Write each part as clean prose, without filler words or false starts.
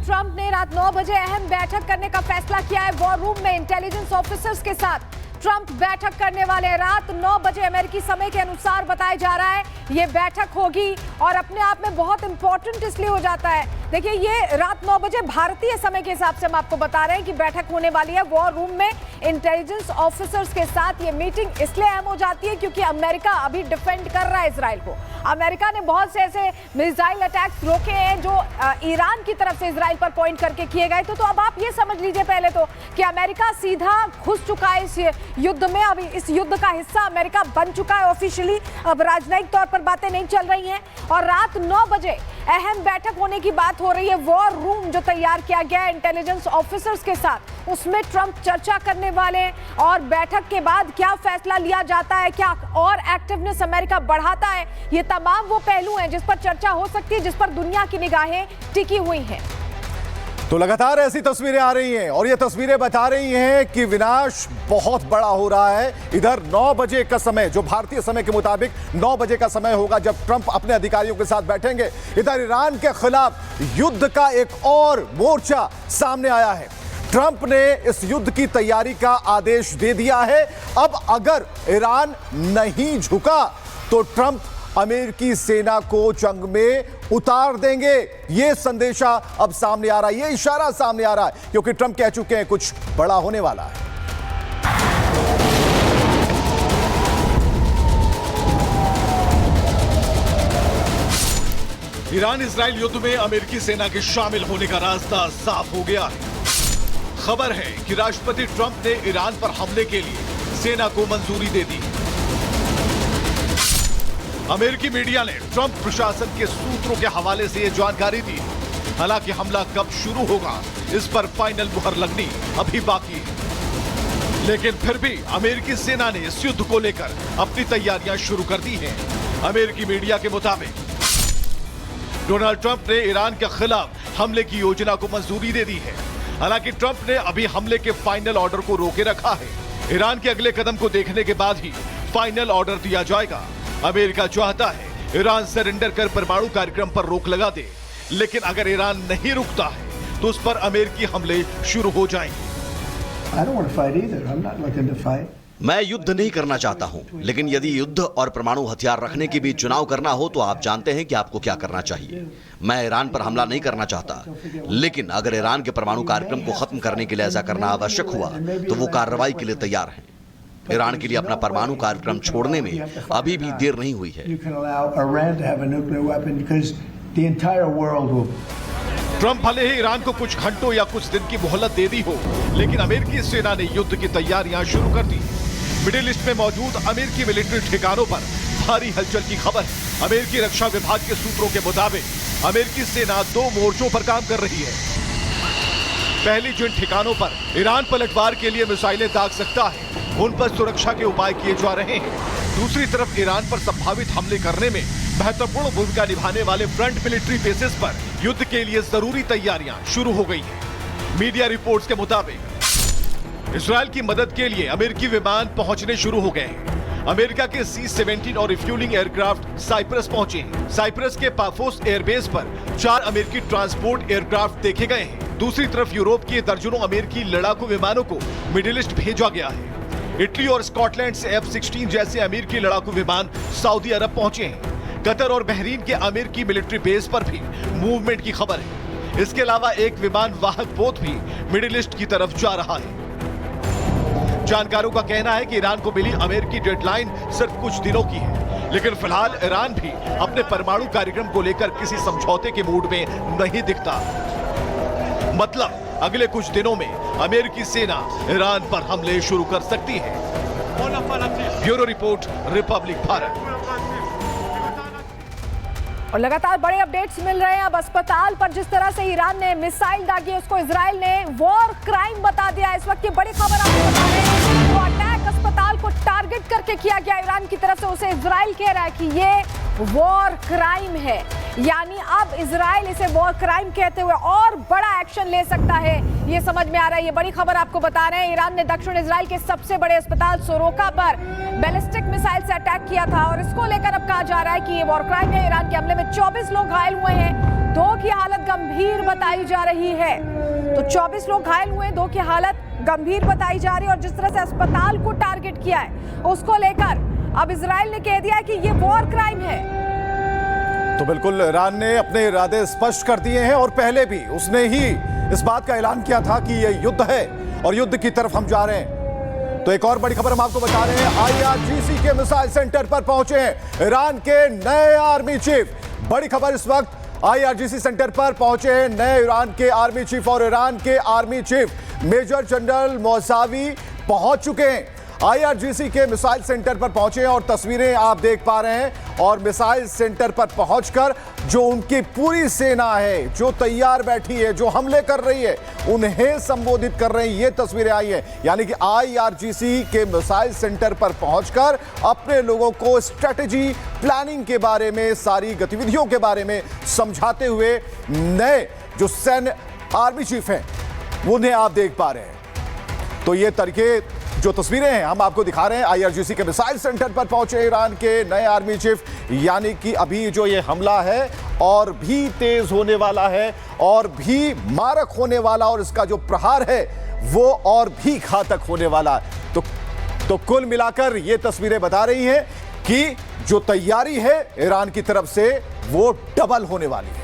Trump ने रात 9 बजे अहम बैठक करने का फैसला किया है। वॉर रूम में इंटेलिजेंस ऑफिसर्स के साथ ट्रंप बैठक करने वाले हैं। रात 9 बजे अमेरिकी समय के अनुसार बताया जा रहा है ये बैठक होगी और अपने आप में बहुत इंपॉर्टेंट इसलिए हो जाता है। देखिए, ये रात 9 बजे भारतीय समय के हिसाब से हम आपको बता रहे हैं कि बैठक होने वाली है। वॉर रूम में इंटेलिजेंस ऑफिसर्स के साथ ये मीटिंग इसलिए अहम हो जाती है क्योंकि अमेरिका अभी डिफेंड कर रहा है इजराइल को। अमेरिका ने बहुत से ऐसे मिसाइल अटैक्स रोके हैं जो ईरान की तरफ से इजराइल पर पॉइंट करके किए गए। तो अब आप ये समझ लीजिए पहले तो कि अमेरिका सीधा घुस चुका है इस युद्ध में। अभी इस युद्ध का हिस्सा अमेरिका बन चुका है ऑफिशियली। अब राजनयिक तौर पर बातें नहीं चल रही हैं और रात 9 बजे अहम बैठक होने की बात हो रही है। वॉर रूम जो तैयार किया गया है इंटेलिजेंस ऑफिसर्स के साथ, उसमें ट्रंप चर्चा करने वाले हैं और बैठक के बाद क्या फैसला लिया जाता है, क्या और एक्टिवनेस अमेरिका बढ़ाता है, ये तमाम वो पहलू हैं जिस पर चर्चा हो सकती है, जिस पर दुनिया की निगाहें टिकी हुई हैं। तो लगातार ऐसी तस्वीरें आ रही हैं और ये तस्वीरें बता रही हैं कि विनाश बहुत बड़ा हो रहा है। इधर 9 बजे का समय, जो भारतीय समय के मुताबिक 9 बजे का समय होगा जब ट्रंप अपने अधिकारियों के साथ बैठेंगे। इधर ईरान के खिलाफ युद्ध का एक और मोर्चा सामने आया है। ट्रंप ने इस युद्ध की तैयारी का आदेश दे दिया है। अब अगर ईरान नहीं झुका तो ट्रंप अमेरिकी सेना को जंग में उतार देंगे। यह संदेशा अब सामने आ रहा है, यह इशारा सामने आ रहा है क्योंकि ट्रंप कह चुके हैं कुछ बड़ा होने वाला है। ईरान इजराइल युद्ध में अमेरिकी सेना के शामिल होने का रास्ता साफ हो गया है। खबर है कि राष्ट्रपति ट्रंप ने ईरान पर हमले के लिए सेना को मंजूरी दे दी। अमेरिकी मीडिया ने ट्रंप प्रशासन के सूत्रों के हवाले से यह जानकारी दी। हालांकि हमला कब शुरू होगा इस पर फाइनल मुहर लगनी अभी बाकी है। लेकिन फिर भी अमेरिकी सेना ने इस युद्ध को लेकर अपनी तैयारियां शुरू कर दी हैं। अमेरिकी मीडिया के मुताबिक डोनाल्ड ट्रंप ने ईरान के खिलाफ हमले की योजना को मंजूरी दे दी है। हालांकि ट्रंप ने अभी हमले के फाइनल ऑर्डर को रोके रखा है। ईरान के अगले कदम को देखने के बाद ही फाइनल ऑर्डर दिया जाएगा। अमेरिका चाहता है ईरान सरेंडर कर परमाणु कार्यक्रम पर रोक लगा दे, लेकिन अगर ईरान नहीं रुकता है तो उस पर अमेरिकी हमले शुरू हो जाएंगे। मैं युद्ध नहीं करना चाहता हूं, लेकिन यदि युद्ध और परमाणु हथियार रखने के बीच चुनाव करना हो तो आप जानते हैं कि आपको क्या करना चाहिए। मैं ईरान पर हमला नहीं करना चाहता, लेकिन अगर ईरान के परमाणु कार्यक्रम को खत्म करने के लिए ऐसा करना आवश्यक हुआ तो वो कार्रवाई के लिए तैयार हैं। ईरान के लिए अपना परमाणु कार्यक्रम छोड़ने में अभी भी देर नहीं हुई है। ट्रंप भले ही ईरान को कुछ घंटों या कुछ दिन की मोहलत दे दी हो, लेकिन अमेरिकी सेना ने युद्ध की तैयारियां शुरू कर दी। मिडिल ईस्ट में मौजूद अमेरिकी मिलिट्री ठिकानों पर भारी हलचल की खबर। अमेरिकी रक्षा विभाग के सूत्रों के मुताबिक अमेरिकी सेना 2 मोर्चों पर काम कर रही है। पहली जिन ठिकानों पर ईरान पलटवार के लिए मिसाइलें दाग सकता है, उन पर सुरक्षा के उपाय किए जा रहे हैं। दूसरी तरफ ईरान पर संभावित हमले करने में महत्वपूर्ण भूमिका निभाने वाले फ्रंट मिलिट्री बेसिस पर युद्ध के लिए जरूरी तैयारियां शुरू हो गई हैं। मीडिया रिपोर्ट्स के मुताबिक इजराइल की मदद के लिए अमेरिकी विमान पहुंचने शुरू हो गए हैं। अमेरिका के C-17 और रिफ्यूलिंग एयरक्राफ्ट साइप्रस पहुंचे हैं। साइप्रस के पाफोस एयरबेस पर 4 अमेरिकी ट्रांसपोर्ट एयरक्राफ्ट देखे गए हैं। दूसरी तरफ यूरोप के दर्जनों अमेरिकी लड़ाकू विमानों को मिडिल ईस्ट भेजा गया है। इटली और स्कॉटलैंड से F-16 जैसे अमेरिकी लड़ाकू विमान सऊदी अरब पहुंचे हैं। कतर और बहरीन के अमेरिकी मिलिट्री बेस पर भी मूवमेंट की खबर है। इसके अलावा एक विमान वाहक पोत भी मिडिल ईस्ट की तरफ जा रहा है। जानकारों का कहना है कि ईरान को मिली अमेरिकी डेडलाइन सिर्फ कुछ दिनों की है, लेकिन फिलहाल ईरान भी अपने परमाणु कार्यक्रम को लेकर किसी समझौते के मूड में नहीं दिखता। मतलब अगले कुछ दिनों में अमेरिकी सेना ईरान पर हमले शुरू कर सकती है। Bureau report, Republic Bharat. और लगातार बड़े अपडेट्स मिल रहे हैं। अब अस्पताल पर जिस तरह से ईरान ने मिसाइल दागी, उसको इजराइल ने वॉर क्राइम बता दिया। इस वक्त की बड़ी खबर आपको बता रहे हैं, वो अटैक इराक अस्पताल को टारगेट करके किया गया ईरान की तरफ से, उसे इजराइल कह रहा है कि ये वॉर क्राइम है। यानी अब इजराइल इसे वॉर क्राइम कहते हुए और बड़ा एक्शन ले सकता है, ये समझ में आ रहा है। ये बड़ी खबर आपको बता रहे हैं, ईरान ने दक्षिण इजराइल के सबसे बड़े अस्पताल सोरोका पर बैलिस्टिक मिसाइल से अटैक किया था और इसको लेकर अब कहा जा रहा है कि ये वॉर क्राइम है। ईरान के हमले में 24 लोग घायल हुए हैं, 2 की हालत गंभीर बताई जा रही है। तो 24 लोग घायल हुए, 2 की हालत गंभीर बताई जा रही है। और जिस तरह से अस्पताल को टारगेट किया है उसको लेकर अब इजराइल ने कह दिया कि ये वॉर क्राइम है। तो बिल्कुल ईरान ने अपने इरादे स्पष्ट कर दिए हैं और पहले भी उसने ही इस बात का ऐलान किया था कि यह युद्ध है और युद्ध की तरफ हम जा रहे हैं। तो एक और बड़ी खबर हम आपको बता रहे हैं, IRGC के मिसाइल सेंटर पर पहुंचे हैं ईरान के नए आर्मी चीफ। बड़ी खबर इस वक्त, IRGC सेंटर पर पहुंचे हैं नए ईरान के आर्मी चीफ और ईरान के army chief major general Mousavi पहुंच चुके हैं। IRGC के मिसाइल सेंटर पर पहुंचे हैं और तस्वीरें आप देख पा रहे हैं। और मिसाइल सेंटर पर पहुंचकर जो उनकी पूरी सेना है, जो तैयार बैठी है, जो हमले कर रही है, उन्हें संबोधित कर रहे हैं, ये तस्वीरें आई हैं। यानी कि IRGC के मिसाइल सेंटर पर पहुंचकर अपने लोगों को स्ट्रेटेजी प्लानिंग के बारे में, सारी गतिविधियों के बारे में समझाते हुए नए जो सैन्य आर्मी चीफ हैं उन्हें आप देख पा रहे हैं। तो ये तरीके जो तस्वीरें हैं हम आपको दिखा रहे हैं, IRGC के मिसाइल सेंटर पर पहुंचे ईरान के नए आर्मी चीफ। यानी कि अभी जो ये हमला है और भी तेज होने वाला है और भी मारक होने वाला, और इसका जो प्रहार है वो और भी घातक होने वाला है। तो कुल मिलाकर ये तस्वीरें बता रही हैं कि जो तैयारी है ईरान की तरफ से वो डबल होने वाली है।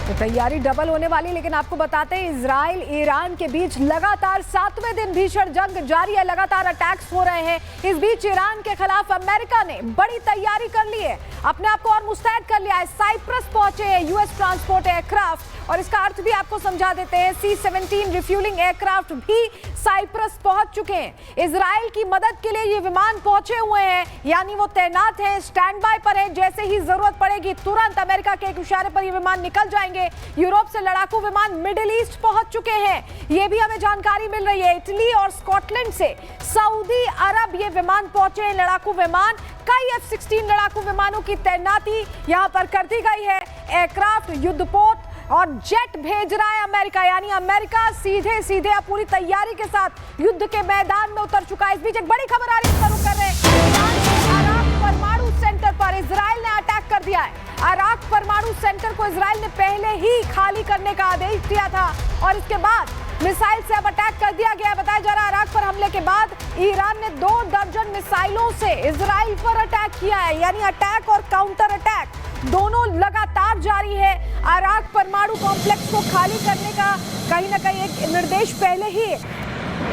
तो तैयारी डबल होने वाली, लेकिन आपको बताते हैं इजराइल ईरान के बीच लगातार 7वें दिन भीषण जंग जारी है, लगातार अटैक्स हो रहे हैं। इस बीच ईरान के खिलाफ अमेरिका ने बड़ी तैयारी कर ली है, अपने आप को और मुस्तैद कर लिया है। साइप्रस पहुंचे हैं US ट्रांसपोर्ट एयरक्राफ्ट, और इसका अर्थ भी आपको समझा देते हैं। C-17 रिफ्यूलिंग एयरक्राफ्ट भी साइप्रस पहुंच चुके हैं। इजराइल की मदद के लिए ये विमान पहुंचे हुए हैं, यानी वो तैनात हैं, स्टैंड बाय पर हैं। जैसे ही जरूरत पड़ेगी तुरंत अमेरिका के एक इशारे पर ये विमान निकल जाएंगे। यूरोप से लड़ाकू विमान मिडिल ईस्ट पहुंच चुके हैं, ये भी हमें जानकारी मिल रही है। इटली और स्कॉटलैंड से सऊदी अरब ये विमान पहुंचे हैं, लड़ाकू विमान। कई F-16 लड़ाकू विमानों की तैनाती यहां पर कर दी गई है। एयरक्राफ्ट, युद्धपोत और जेट भेज रहा है अमेरिका, यानी अमेरिका सीधे सीधे अब पूरी तैयारी के साथ युद्ध के मैदान में उतर चुका है। इस बीच एक बड़ी खबर आ रही है, शुरू कर रहे हैं ईरान के अराक परमाणु सेंटर पर इजराइल ने अटैक कर दिया है। अराक परमाणु सेंटर को इजराइल ने पहले ही खाली करने का आदेश दिया था और इसके बाद मिसाइल से अब अटैक कर दिया गया। बताया जा रहा है अराक पर हमले के बाद ईरान ने 2 दर्जन मिसाइलों से इजराइल पर अटैक किया है, यानी अटैक और काउंटर अटैक दोनों लगातार जारी है। अराक परमाणु कॉम्प्लेक्स को खाली करने का कहीं ना कहीं एक निर्देश पहले ही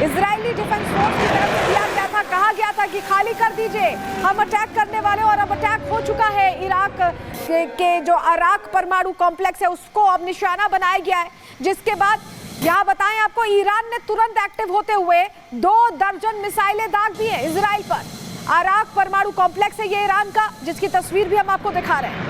इजरायली डिफेंस फोर्स की तरफ से दिया गया था, कहा गया था कि खाली कर दीजिए, हम अटैक करने वाले, और अब अटैक हो चुका है। इराक के जो अराक परमाणु कॉम्प्लेक्स है उसको अब निशाना बनाया गया है, जिसके बाद यहाँ बताएं आपको ईरान ने तुरंत एक्टिव होते हुए 2 दर्जन मिसाइलें दाग दी हैं इजराइल पर। अराक परमाणु कॉम्प्लेक्स है ये ईरान का, जिसकी तस्वीर भी हम आपको दिखा रहे हैं।